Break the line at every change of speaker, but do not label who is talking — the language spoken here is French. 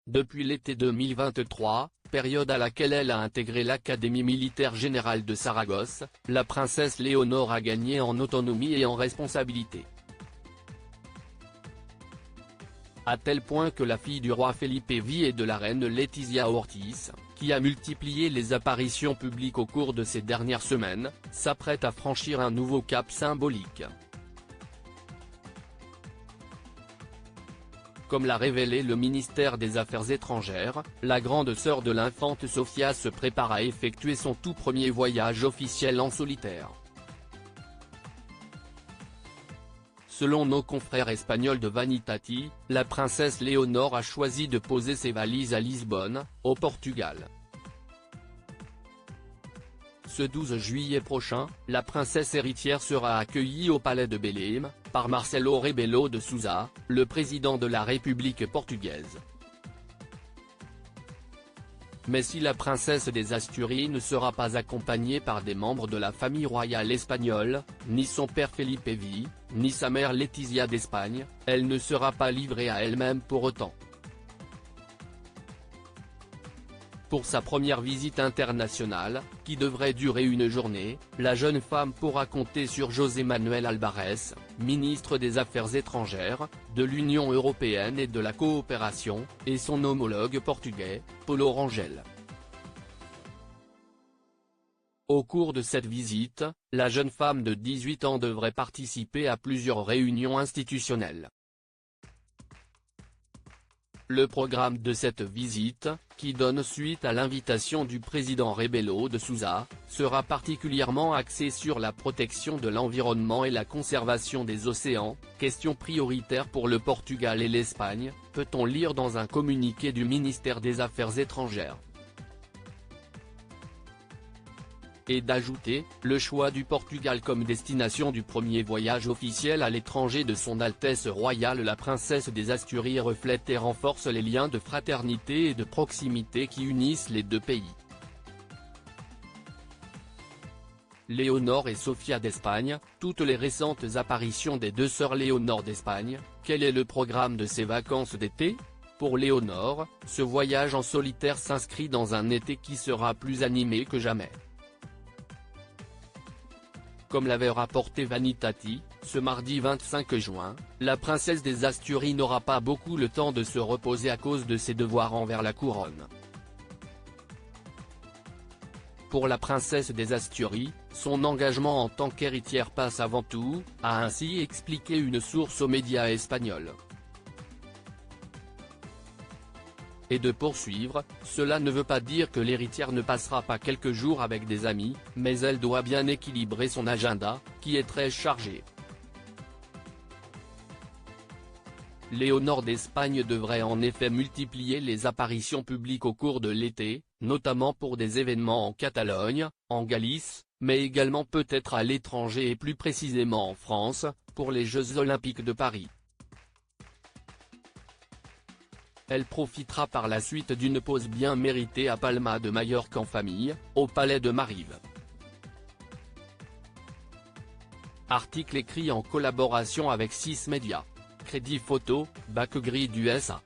depuis l'été 2023, période à laquelle elle a intégré l'Académie militaire générale de Saragosse, la princesse Léonore a gagné en autonomie et en responsabilité. À tel point que la fille du roi Felipe V et de la reine Letizia Ortiz, qui a multiplié les apparitions publiques au cours de ces dernières semaines, s'apprête à franchir un nouveau cap symbolique. Comme l'a révélé le ministère des Affaires étrangères, la grande sœur de l'infante Sofia se prépare à effectuer son tout premier voyage officiel en solitaire. Selon nos confrères espagnols de Vanitati, la princesse Léonore a choisi de poser ses valises à Lisbonne, au Portugal. Ce 12 juillet prochain, la princesse héritière sera accueillie au palais de Belém, par Marcelo Rebelo de Sousa, le président de la République portugaise. Mais si la princesse des Asturies ne sera pas accompagnée par des membres de la famille royale espagnole, ni son père Felipe V, ni sa mère Letizia d'Espagne, elle ne sera pas livrée à elle-même pour autant. Pour sa première visite internationale, qui devrait durer une journée, la jeune femme pourra compter sur José Manuel Albarez, ministre des Affaires étrangères, de l'Union européenne et de la coopération, et son homologue portugais, Paulo Rangel. Au cours de cette visite, la jeune femme de 18 ans devrait participer à plusieurs réunions institutionnelles. Le programme de cette visite, qui donne suite à l'invitation du président Rebelo de Sousa, sera particulièrement axé sur la protection de l'environnement et la conservation des océans, question prioritaire pour le Portugal et l'Espagne, peut-on lire dans un communiqué du ministère des Affaires étrangères. Et d'ajouter, le choix du Portugal comme destination du premier voyage officiel à l'étranger de son Altesse royale la princesse des Asturies reflète et renforce les liens de fraternité et de proximité qui unissent les deux pays. Léonore et Sofia d'Espagne, toutes les récentes apparitions des deux sœurs Léonore d'Espagne, quel est le programme de ces vacances d'été ? Pour Léonore, ce voyage en solitaire s'inscrit dans un été qui sera plus animé que jamais. Comme l'avait rapporté Vanitati, ce mardi 25 juin, la princesse des Asturies n'aura pas beaucoup le temps de se reposer à cause de ses devoirs envers la couronne. Pour la princesse des Asturies, son engagement en tant qu'héritière passe avant tout, a ainsi expliqué une source aux médias espagnols. Et de poursuivre, cela ne veut pas dire que l'héritière ne passera pas quelques jours avec des amis, mais elle doit bien équilibrer son agenda, qui est très chargé. Léonore d'Espagne devrait en effet multiplier les apparitions publiques au cours de l'été, notamment pour des événements en Catalogne, en Galice, mais également peut-être à l'étranger et plus précisément en France, pour les Jeux Olympiques de Paris. Elle profitera par la suite d'une pause bien méritée à Palma de Majorque en famille, au palais de Marive. Article écrit en collaboration avec 6 médias. Crédit photo, Backgrid USA.